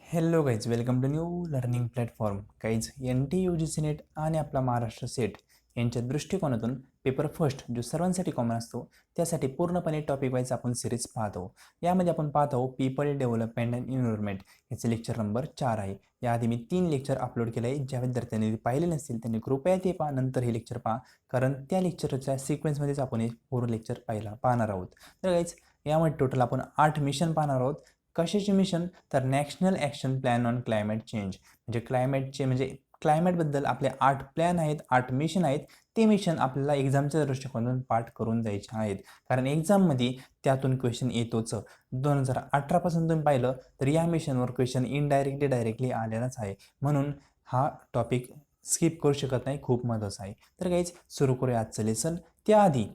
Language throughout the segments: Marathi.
Hello guys, welcome to new learning platform. Guys, UGC NET आणि आपला महाराष्ट्र सेट यांच्या दृष्टिकोनातून पेपर फर्स्ट जो सर्वांसाठी कॉमन असतो त्यासाठी पूर्णपणे टॉपिक वाईज आपण सिरीज पाहतो. यामध्ये आपण पाहतो पीपल डेव्हलपमेंट अँड एन्व्हायरमेंट. याचे लेक्चर नंबर 4 आहे. याआधी मी 3 लेक्चर अपलोड केले आहे. ज्या विद्यार्थ्यांनी पाहिले नसतील त्यांनी कृपया ते पहा, नंतर हे लेक्चर पहा, कारण त्या लेक्चरच्या सिक्वेन्समध्येच आपण हे पूर्ण लेक्चर पाहणार आहोत. तर गाईज, यामध्ये टोटल आपण 8 मिशन पाहणार आहोत. कशाचे मिशन? तर national action plan on climate change, म्हणजे क्लायमेटबद्दल आपले 8 प्लॅन आहेत, 8 मिशन आहेत. ते मिशन आपल्याला एक्झामच्या दृष्टिकोनातून पाठ करून द्यायचे आहेत, कारण एक्झाममध्ये त्यातून क्वेश्चन येतोच. 2018पासून तुम्ही पाहिलं तर या मिशनवर क्वेश्चन इनडायरेक्टली डायरेक्टली आलेलाच आहे, म्हणून हा टॉपिक स्किप करू शकत नाही, खूप महत्त्वाचा आहे. तर काहीच सुरू करूया आजचं लेसन. त्याआधी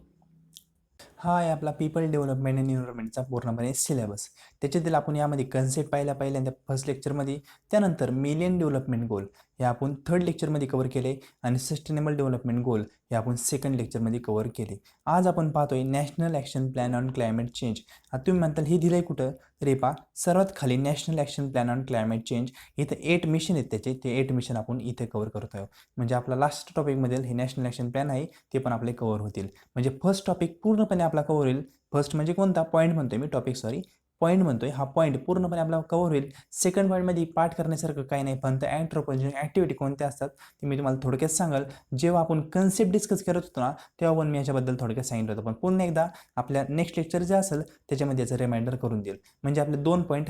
हा आहे आपला पीपल डेव्हलपमेंट अँड एन्व्हायरमेंटचा पूर्णपणे सिलेबस. त्याच्यातील आपण यामध्ये कन्सेप्ट पहिल्यांदा फर्स्ट लेक्चरमध्ये, त्यानंतर मिलियन डेव्हलपमेंट गोल हे आपण थर्ड लेक्चरमध्ये कव्हर केले आणि सस्टेनेबल डेव्हलपमेंट गोल हे आपण सेकंड लेक्चरमध्ये कव्हर केले. आज आपण पाहतोय national action plan on climate change. आता तुम्ही म्हणताल हे दिलं आहे कुठं? तर हे पहा, सर्वात खाली national action plan on climate change. इथं 8 मिशन आहेत, ते 8 मिशन आपण इथे कव्हर करतो आहे. म्हणजे आपला लास्ट टॉपिकमधील हे नॅशनल ॲक्शन प्लॅन आहे ते पण आपले कव्हर होतील. म्हणजे फर्स्ट टॉपिक पूर्णपणे आपला कव्हर होईल. फर्स्ट म्हणजे कोणता पॉईंट म्हणतोय मी, पॉईंट म्हणतोय, हा पॉईंट पूर्णपणे आपला कव्हर होईल. सेकंड पॉईंटमध्ये पाठ करण्यासारखं काही नाही, पण अँथ्रोपोजेनिक ॲक्टिव्हिटी कोणत्या असतात ते मी तुम्हाला थोडक्यात सांगाल. जेव्हा आपण कन्सेप्ट डिस्कस करत होतो ना, तेव्हा पण मी याच्याबद्दल थोडक्यात सांगितलं होतं, पण पुन्हा एकदा आपल्या नेक्स्ट लेक्चर जे असेल त्याच्यामध्ये याचं रिमाइंडर करून देईल, म्हणजे आपले 2 पॉईंट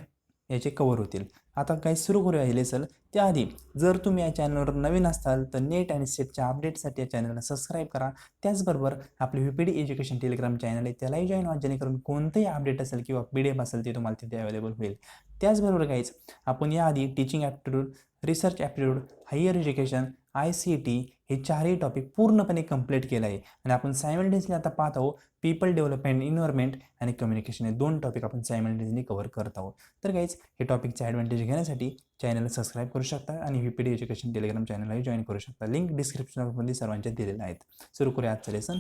याचे कव्हर होतील. आता काही सुरू करूया हे लेसन. त्याआधी जर तुम्ही या चॅनलवर नवीन असाल तर नेट आणि सेटच्या अपडेटसाठी या चॅनलला सबस्क्राईब करा. त्याचबरोबर आपले VPD एज्युकेशन टेलिग्राम चॅनल आहे त्यालाही जॉईन व्हा, जेणेकरून कोणतंही अपडेट असेल किंवा PDF असेल ते तुम्हाला तिथे अवेलेबल होईल. त्याचबरोबर काहीच आपण याआधी teaching aptitude, research aptitude, higher education, ICT हे 4ही टॉपिक पूर्णपणे कंप्लीट केलं आहे आणि आपण सायमल्टेनियसली आता पाहत आहोत पीपल डेव्हलपमेंट, एन्व्हायरमेंट आणि कम्युनिकेशन हे 2 टॉपिक आपण सायमल्टेनियसली कव्हर करत आहोत. तर काहीच हे टॉपिकचे ॲडव्हान्टेज घेण्यासाठी चॅनलला सबस्क्राईब करू शकता आणि VPD एज्युकेशन टेलिग्राम चॅनललाही जॉईन करू शकता. लिंक डिस्क्रिप्शनमध्ये सर्वांच्या दिलेल्या आहेत. सुरू करूया आजचं लेसन.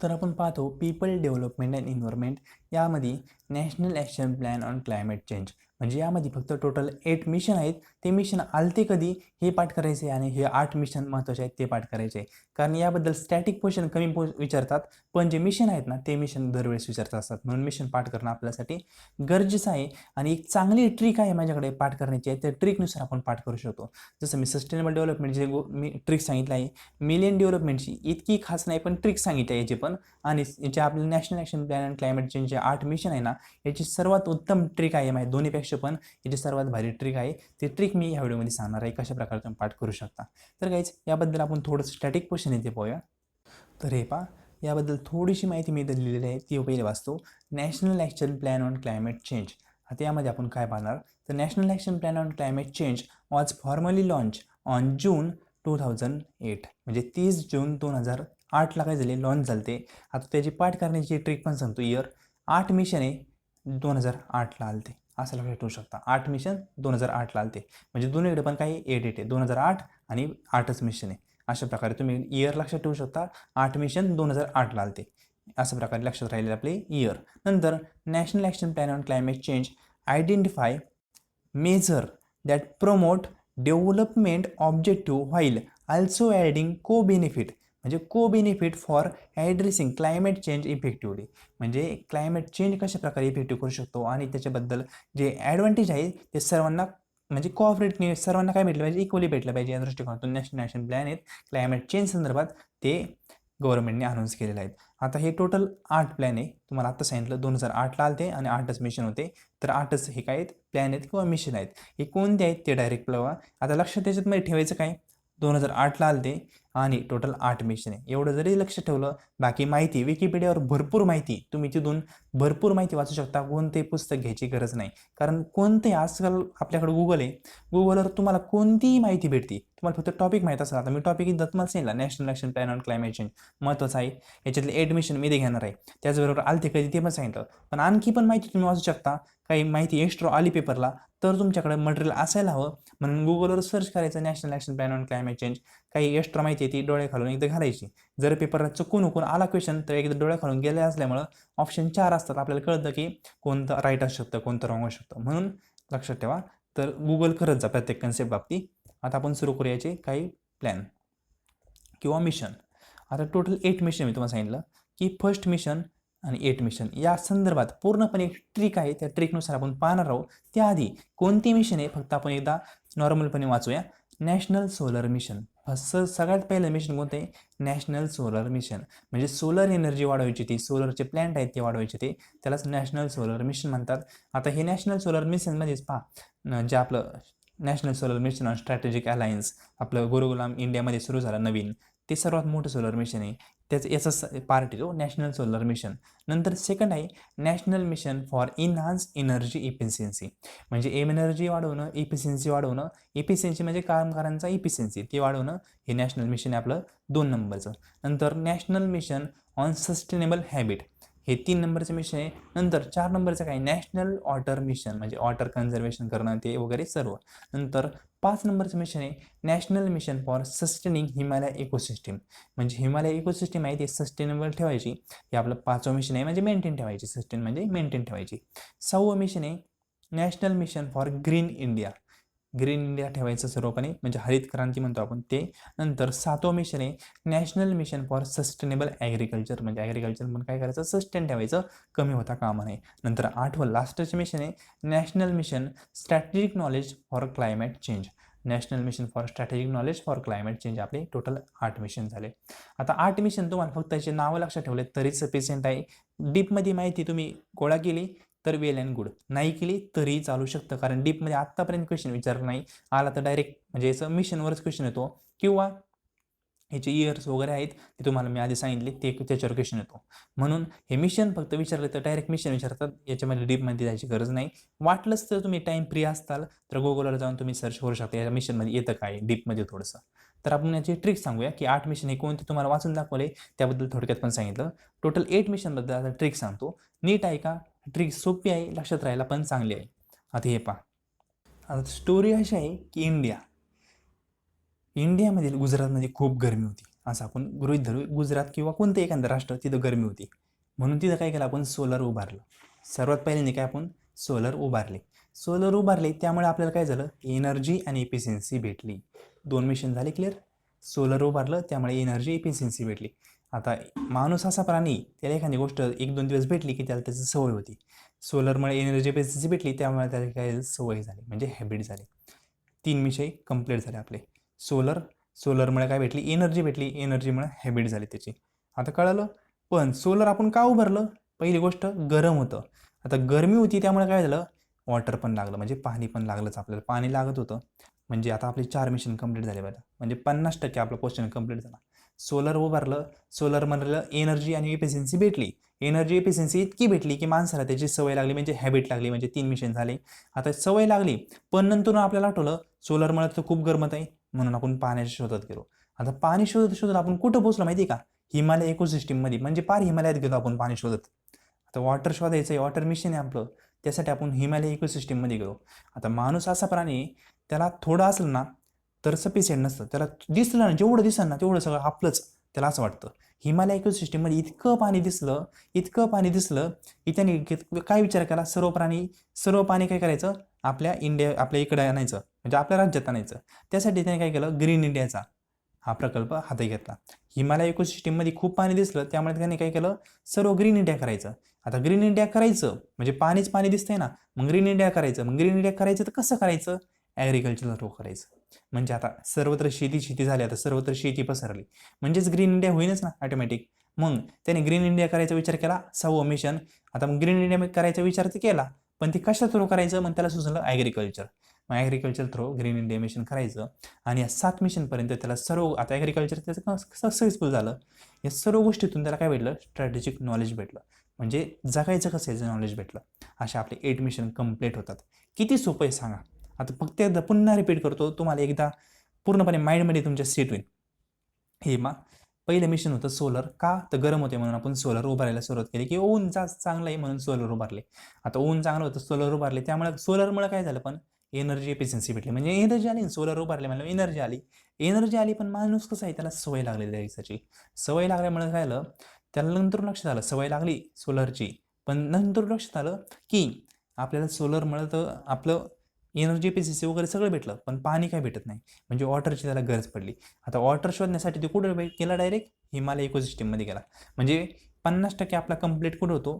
तर आपण पाहतो पीपल डेव्हलपमेंट अँड एन्व्हायरमेंट. यामध्ये national action plan on climate change, म्हणजे यामध्ये फक्त टोटल 8 मिशन आहेत. ते मिशन आलते कधी हे पाठ करायचे आणि हे 8 मिशन महत्त्वाचे आहेत ते पाठ करायचे, कारण याबद्दल स्टॅटिक क्वेश्चन कमी विचारतात, पण जे मिशन आहेत ना ते मिशन दरवेळेस विचारत असतात, म्हणून मिशन पाठ करणं आपल्यासाठी गरजेचं आहे. आणि एक चांगली ट्रिक आहे माझ्याकडे पाठ करण्याची आहे, त्या ट्रिकनुसार आपण पाठ करू शकतो. जसं मी सस्टेनेबल डेव्हलपमेंटचे मी ट्रिक सांगितलं आहे, मिलियन डेव्हलपमेंटची इतकी खास नाही पण ट्रिक सांगितली आहे याची पण, आणि जे आपलं national action plan and climate चेंजचे 8 मिशन आहे ना याची सर्वात उत्तम ट्रिक आहे माझी दोन्हीपेक्षा, पण याची सर्वात भारी ट्रिक आहे. ती ट्रिक मी या व्हिडिओमध्ये सांगणार आहे कशा प्रकारे तुम्ही पाठ करू शकता. तर काहीच याबद्दल आपण थोडंसं स्टॅटिक क्वेश्चन येते पाहूया. तर हे पहा, याबद्दल थोडीशी माहिती मी इथं लिहिलेली आहे ती पहिले वाचतो. National action plan on climate change. आता यामध्ये आपण काय पाहणार, तर national action plan on climate change was formally launch on June 2008, म्हणजे 30 जून 2008ला काय झाले, लॉन्च झाले ते. आता त्याची पाठ करण्याची ट्रिक पण सांगतो. इयर 8 मिशन आहे 2008ला आलते, असं लक्षात ठेवू शकता. 8 मिशन 2008ला आलते, म्हणजे दोन्हीकडे पण काही 8 आहे, 2008 आणि 8च मिशन आहे. अशा प्रकारे तुम्ही इयर लक्षात ठेवू शकता. 8 मिशन 2008ला आलते, अशा प्रकारे लक्षात राहिले आपले इयर. नंतर national action plan on climate change identify major that promote development objective while also adding co benefit, म्हणजे co benefit for addressing climate change effectively, म्हणजे क्लायमेट चेंज कशा प्रकारे इफेक्टिव्ह करू शकतो आणि त्याच्याबद्दल जे ॲडव्हान्टेज आहे ते सर्वांना, म्हणजे कोऑपरेटने सर्वांना काय भेटलं पाहिजे, इक्वली भेटलं पाहिजे. या दृष्टिकोनातून नॅशनल ॲक्शन प्लॅन आहेत क्लायमेट चेंज संदर्भात ते गव्हर्नमेंटने अनाऊन्स केलेलं आहेत. आता हे टोटल 8 प्लॅन आहे, तुम्हाला आत्ता सांगितलं 2008ला आलते आणि 8च मिशन होते. तर 8च हे काय आहेत, प्लॅन आहेत किंवा मिशन आहेत. हे कोणते आहेत ते डायरेक्ट बघा. आता लक्षात त्याच्यामध्ये ठेवायचं काय, 2008ला आलते आणि टोटल 8 मिशन आहे, एवढं जरी लक्ष ठेवलं. बाकी माहिती विकिपीडियावर भरपूर माहिती, तुम्ही तिथून भरपूर माहिती वाचू शकता. कोणते पुस्तक घ्यायची गरज नाही, कारण कोणते आजकाल आपल्याकडे गुगल आहे, गुगलवर तुम्हाला कोणतीही माहिती भेटते. तुम्हाला फक्त टॉपिक माहीत असेल. आता मी टॉपिक इथं तुम्हाला सांगितलं national action plan on climate change महत्त्वाचं आहे, याच्यातले 8 मिशन मी ते घेणार आहे. त्याचबरोबर आलते कधी ते पण सांगितलं, पण आणखी पण माहिती तुम्ही वाचू शकता. काही माहिती एक्स्ट्रा आली पेपरला तर तुमच्याकडे मटेरियल असायला हवं, म्हणून गुगलवर सर्च करायचं national action plan on climate change. काही एक्स्ट्रा माहिती आहे ती डोळे खालून एकदा घालायची. जर पेपरला चुकून आला क्वेश्चन तर एकदा डोळे खालून गेले असल्यामुळं ऑप्शन 4 असतात, आपल्याला कळतं की कोणतं राईट असू शकतं कोणतं रॉंग असू शकतं. म्हणून लक्षात ठेवा. तर गुगल करत जा प्रत्येक कन्सेप्ट बाबतीत. आता आपण सुरू करू याचे काही प्लॅन किंवा मिशन. आता टोटल 8 मिशन मी तुम्हाला सांगितलं की फर्स्ट मिशन आणि 8 मिशन या संदर्भात पूर्णपणे एक ट्रिक आहे, त्या ट्रिकनुसार आपण पाहणार आहोत. त्याआधी कोणती मिशन आहे फक्त आपण एकदा नॉर्मलपणे वाचूया. National solar mission. सगळ्यात पहिलं मिशन कोणतं आहे? National solar mission. म्हणजे सोलर एनर्जी वाढवायची, ती सोलरचे प्लॅन्ट आहेत ते वाढवायचे, ते त्यालाच नॅशनल सोलर मिशन म्हणतात. आता हे नॅशनल सोलर मिशनमध्येच पहा, जे आपलं national solar mission on strategic alliance आपलं गुरुकुलाम इंडियामध्ये सुरू झालं नवीन, ते सर्वात मोठं सोलर मिशन आहे. याचा पार्ट आहे तो नॅशनल सोलर मिशन. नंतर सेकंड आहे national mission for enhance energy efficiency. म्हणजे एनर्जी वाढवणं, इफिशियन्सी वाढवणं. इफिशियन्सी म्हणजे कामगारांचा इफिशियन्सी ते वाढवणं, हे नॅशनल मिशन आहे आपलं 2 नंबरचं. नंतर national mission on sustainable habit, हे 3 नंबरचं मिशन आहे. नंतर 4 नंबरचं काय? नॅशनल वॉटर मिशन, म्हणजे वॉटर कन्झर्वेशन करणं ते वगैरे सर्व. नंतर 5 नंबरचं मिशन आहे national mission for sustaining Himalaya ecosystem. म्हणजे हिमालय इकोसिस्टीम आहे ती सस्टेनेबल ठेवायची, हे आपलं 5वं मिशन आहे. म्हणजे मेंटेन ठेवायची, सस्टेन म्हणजे मेंटेन ठेवायची. 6वं मिशन आहे national mission for green India. Green India ठेवायचं सर्वपणे, म्हणजे हरित क्रांती म्हणतो आपण ते. नंतर 7वं मिशन आहे national mission for sustainable agriculture. म्हणजे ॲग्रिकल्चर पण काय करायचं? सस्टेन ठेवायचं, कमी होता कामा नये. नंतर 8वं लास्टचं मिशन आहे national mission strategic knowledge for climate change. National mission for strategic knowledge for climate change. आपले टोटल 8 मिशन झाले. आता 8 मिशन तुम्हाला फक्त त्याचे नावं लक्षात ठेवले तरीच सफिशियंट आहे. डीपमध्ये माहिती तुम्ही गोळा केली तर वेल अँड गुड, नाही केली तरीही चालू शकतं. कारण डीपमध्ये आत्तापर्यंत क्वेश्चन विचारला नाही, आला तर डायरेक्ट म्हणजे याचं मिशनवरच क्वेश्चन येतो, किंवा ह्याचे इयर्स वगैरे आहेत ते तुम्हाला मी आधी सांगितले, ते त्याच्यावर क्वेश्चन येतो. म्हणून हे मिशन फक्त विचारले तर डायरेक्ट मिशन विचारतात, याच्यामध्ये डीपमध्ये जायची गरज नाही. वाटलंच तर तुम्ही टाईम फ्री असताल तर गुगलवर जाऊन तुम्ही सर्च करू शकता या मिशनमध्ये येतं काय डीपमध्ये थोडंसं. तर आपण याची ट्रिक सांगूया की 8 मिशन हे कोणते तुम्हाला वाचून दाखवले, त्याबद्दल थोडक्यात पण सांगितलं. टोटल 8 मिशनबद्दल आता ट्रिक सांगतो. नीट आहे का? ट्रिक सोपी आहे, लक्षात राहायला पण चांगली आहे. आता हे पहा, आता स्टोरी अशी आहे की इंडियामधील गुजरातमध्ये खूप गरमी होती, असं आपण गृहीत धरू. गुजरात किंवा कोणतं एखादं राष्ट्र, तिथं गरमी होती. म्हणून तिथं काय केलं आपण? सोलर उभारलं. सर्वात पहिल्यांदा काय आपण? सोलर उभारले. सोलर उभारले त्यामुळे आपल्याला काय झालं? एनर्जी आणि इफिशियन्सी भेटली. 2 मिशन झाले क्लिअर. सोलर उभारलं त्यामुळे एनर्जी इफिशियन्सी भेटली. आता माणूस असा प्राणी, त्याला एखादी गोष्ट 1-2 दिवस भेटली की त्याला त्याची सवय होती. सोलरमुळे एनर्जी इफिशियन्सी भेटली त्यामुळे त्याला काय सवय झाली, म्हणजे हॅबिट झाली. 3 विषय कंप्लीट झाले आपले. सोलरमुळे काय भेटली? एनर्जी भेटली. एनर्जीमुळे हॅबिट झाली त्याची. आता कळालं. पण सोलर आपण का उभारलं? पहिली गोष्ट, गरम होतं. आता गरमी होती त्यामुळे काय झालं? वॉटर पण लागलं, म्हणजे पाणी पण लागलंच आपल्याला. पाणी लागत होतं. म्हणजे आता आपले 4 मिशन कंप्लीट झाले बघा. म्हणजे 50% आपला क्वेश्चन कंप्लीट झाला. सोलर उभारलं, सोलरमधलं एनर्जी आणि इफिशियन्सी भेटली. एनर्जी इफिशियन्सी इतकी भेटली की माणसाला त्याची सवय लागली, म्हणजे हॅबिट लागली. म्हणजे 3 मिशन झाले. आता सवय लागली, पण नंतर आपल्याला आठवलं सोलरमुळे तर खूप गरमत आहे, म्हणून आपण पाण्याच्या शोधात गेलो. आता पाणी शोधत शोधत आपण कुठं पोहोचलो माहिती आहे का? हिमालय इकोसिस्टीममध्ये. म्हणजे पार हिमालयात गेलो आपण पाणी शोधत. आता वॉटर शोधायचं आहे, वॉटर मिशन आहे आपलं, त्यासाठी आपण हिमालय इकोसिस्टीममध्ये गेलो. आता माणूस असा प्राणी, त्याला थोडं असलं ना तर सफिशियंट नसतं. त्याला दिसलं ना, जेवढं दिसलं ना तेवढं सगळं आपलंच, त्याला असं वाटतं. हिमालय इकोसिस्टीममध्ये इतकं पाणी दिसलं की त्याने काय विचार केला? सर्व पाणी काय करायचं? आपल्या इकडे आणायचं, म्हणजे आपल्या राज्यात आणायचं. त्यासाठी त्याने काय केलं? ग्रीन इंडियाचा हा प्रकल्प हाती घेतला. हिमालय इकोसिस्टीममध्ये खूप पाणी दिसलं त्यामुळे त्याने काय केलं? सर्व ग्रीन इंडिया करायचं. आता ग्रीन इंडिया करायचं म्हणजे पाणीच पाणी दिसतंय ना, मग ग्रीन इंडिया करायचं. मग ग्रीन इंडिया करायचं तर कसं करायचं? ॲग्रिकल्चरचा थ्रू करायचं. म्हणजे आता सर्वत्र शेती झाली, आता सर्वत्र शेती पसरली, म्हणजेच ग्रीन इंडिया होईनच ना ऑटोमॅटिक. मग त्याने ग्रीन इंडिया करायचा विचार केला, 6वं मिशन. आता मग ग्रीन इंडिया करायचा विचार तर केला, पण ते कशा थ्रू करायचं? मग त्याला सुचलं ॲग्रिकल्चर. मग agriculture through green India mission करायचं. आणि या 7 मिशनपर्यंत त्याला सर्व, आता ॲग्रिकल्चर त्याचं सक्सेसफुल झालं. या सर्व गोष्टीतून त्याला काय भेटलं? स्ट्रॅटेजिक नॉलेज भेटलं, म्हणजे जगायचं कसं याचं नॉलेज भेटलं. अशा आपले 8 मिशन कंप्लीट होतात. किती सोपं आहे सांगा. आता फक्त एकदा पुन्हा रिपीट करतो, तुम्हाला एकदा पूर्णपणे माइंडमध्ये तुमच्या सेट होईल. हे पहिलं मिशन होतं सोलर. का? तर गरम होते म्हणून आपण सोलर उभारायला सुरुवात केली, की ऊन चांगलं आहे म्हणून सोलर उभारले. आता ऊन चांगलं होतं, सोलर उभारले, त्यामुळे सोलरमुळे काय झालं? पण एनर्जी एफिशियन्सी भेटली, म्हणजे एनर्जी आली. सोलर उभारले म्हणजे एनर्जी आली. पण माणूस कसं आहे, त्याला सवय लागलेली आहे त्याची. सवय लागल्यामुळे काय झालं? त्याला नंतर लक्षात आलं, सवय लागली सोलरची, पण नंतर लक्षात आलं की आपल्याला सोलरमुळे तर आपलं NAPCC वगैरे सगळं भेटलं, पण पाणी काय भेटत नाही. म्हणजे वॉटरची त्याला गरज पडली. आता वॉटर शोधण्यासाठी ते कुठं गेला, डायरेक्ट हिमालय इकोसिस्टीममध्ये गेला. म्हणजे 50% आपला कंप्लीट कुठं होतो,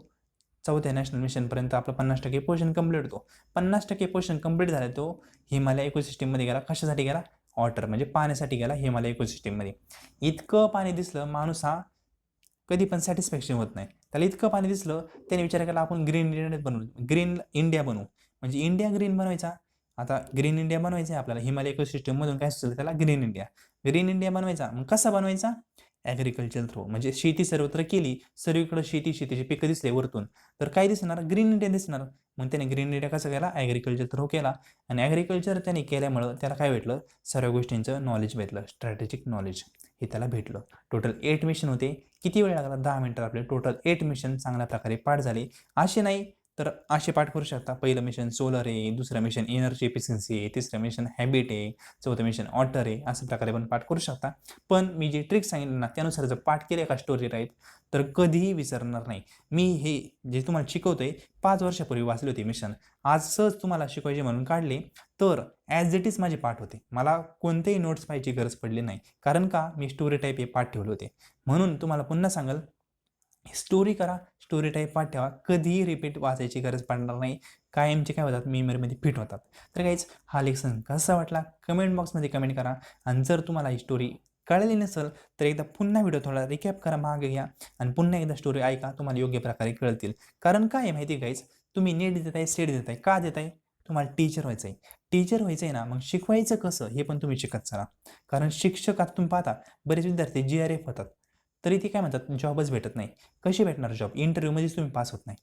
4थ्या नॅशनल मिशनपर्यंत आपला 50% पोर्शन कंप्लीट होतो. 50% पोर्शन कंप्लीट झाला, तो हिमालय इकोसिस्टीममध्ये गेला. कशासाठी गेला? वॉटर म्हणजे पाण्यासाठी गेला हिमालय इकोसिस्टीममध्ये. इतकं पाणी दिसलं, माणूस हा कधी पण सॅटिस्फॅक्शन होत नाही. त्याला इतकं पाणी दिसलं, त्याने विचार केला आपण ग्रीन इंडिया बनवू, ग्रीन इंडिया बनवू. म्हणजे इंडिया ग्रीन बनवायचा. आता ग्रीन इंडिया बनवायचं आहे आपल्याला, हिमालय इकोसिस्टममधून काय सुचलं त्याला? Green India. ग्रीन इंडिया बनवायचा. मग कसा बनवायचा? Agriculture through. म्हणजे शेती सर्वत्र केली, सर्वीकडे शेती, शेतीची पिकं दिसले वरतून, तर काय दिसणार? ग्रीन इंडिया दिसणार. मग त्याने ग्रीन इंडिया कसं केला? ॲग्रिकल्चर थ्रू केला. आणि ॲग्रिकल्चर त्याने केल्यामुळं त्याला काय भेटलं? सर्व गोष्टींचं नॉलेज भेटलं, स्ट्रॅटेजिक नॉलेज हे त्याला भेटलं. टोटल 8 मिशन होते. किती वेळ लागला? 10 मिनिटं. आपले टोटल 8 मिशन चांगल्या प्रकारे पाठ झाले. असे नाही तर असे पाठ करू शकता. पहिलं मिशन सोलर आहे, दुसरं मिशन एनर्जी एफिशियन्सी आहे, तिसरं मिशन हॅबिट आहे, चौथं मिशन वॉटर आहे. अशा प्रकारे पण पाठ करू शकता. पण मी जे ट्रिक सांगितलं ना, त्यानुसार जर पाठ केले का स्टोरी टाईप, तर कधीही विसरणार नाही. मी हे जे तुम्हाला शिकवतोय 5 वर्षापूर्वी वाचले होते मिशन. आज सहज तुम्हाला शिकवायचे म्हणून काढले, तर ॲज इट इज माझे पाठ होते. मला कोणतेही नोट्स पाहायची गरज पडली नाही. कारण का? मी स्टोरी टाईप हे पाठ ठेवले होते. म्हणून तुम्हाला पुन्हा सांगाल, स्टोरी करा, स्टोरी टाईप पाठ ठेवा. कधीही रिपीट वाचायची गरज पडणार नाही. कायमचे काय होतात? मेमरीमध्ये फिट होतात. तर काहीच हा लेसन कसा वाटला कमेंट बॉक्समध्ये कमेंट करा. आणि जर तुम्हाला ही स्टोरी कळली नसेल तर एकदा पुन्हा व्हिडिओ थोडा रिकॅप करा, मागे घ्या आणि पुन्हा एकदा स्टोरी ऐका. तुम्हाला योग्य प्रकारे कळतील. कारण काय आहे माहिती आहे गाईज, तुम्ही नेट देताय, सेट देताय, का देताय? तुम्हाला टीचर व्हायचं आहे. टीचर व्हायचं आहे ना, मग शिकवायचं कसं हे पण तुम्ही शिकत चला. कारण शिक्षकात तुम्ही पाहता बरेच विद्यार्थी GRF होतात, तरी ते काय म्हणतात? जॉबच भेटत नाही. कशी भेटणार जॉब? इंटरव्ह्यूमध्येच तुम्ही पास होत नाही.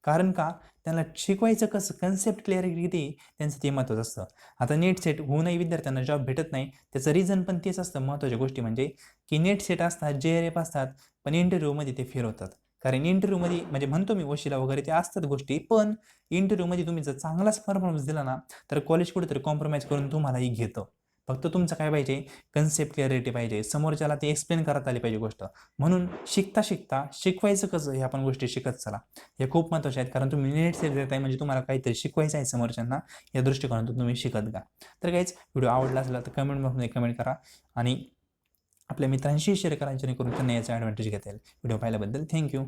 कारण का? त्यांना शिकवायचं कसं, कन्सेप्ट क्लिअरिटी किती, त्यांचं ते महत्त्वाचं असतं. आता नेट सेट होऊनही विद्यार्थ्यांना जॉब भेटत नाही, त्याचं रिझन पण तेच असतं. महत्त्वाच्या गोष्टी म्हणजे की नेट सेट असतात, JRF असतात, पण इंटरव्ह्यूमध्ये ते फेल होतात. कारण इंटरव्ह्यूमध्ये म्हणजे म्हणतो मी वशिला वगैरे ते असतात गोष्टी, पण इंटरव्ह्यूमध्ये तुम्ही जर चांगलाच परफॉर्मन्स दिला ना, तर कॉलेज कुठेतरी कॉम्प्रोमाइज करून तुम्हालाही घेतं. फक्त तुमचं काय पाहिजे? कन्सेप्ट क्लिअरिटी पाहिजे, समोरच्याला ते एक्सप्लेन करता आली पाहिजे गोष्ट. म्हणून शिकता शिकता शिकवायचं कसं हे आपण गोष्टी शिकत चला. हे खूप महत्त्वाचे आहेत. कारण तुम्ही नेट सेट देताय म्हणजे तुम्हाला काहीतरी शिकवायचं आहे समोरच्यांना, या दृष्टिकोनातून तुम्ही शिकत जा. तर काहीच व्हिडिओ आवडला असला तर कमेंट बॉक्समध्ये कमेंट करा आणि आपल्या मित्रांशी शेअर करा, जेणेकरून त्यांना याचा ॲडव्हान्टेज घेता येईल. व्हिडिओ पाहिल्याबद्दल थँक्यू.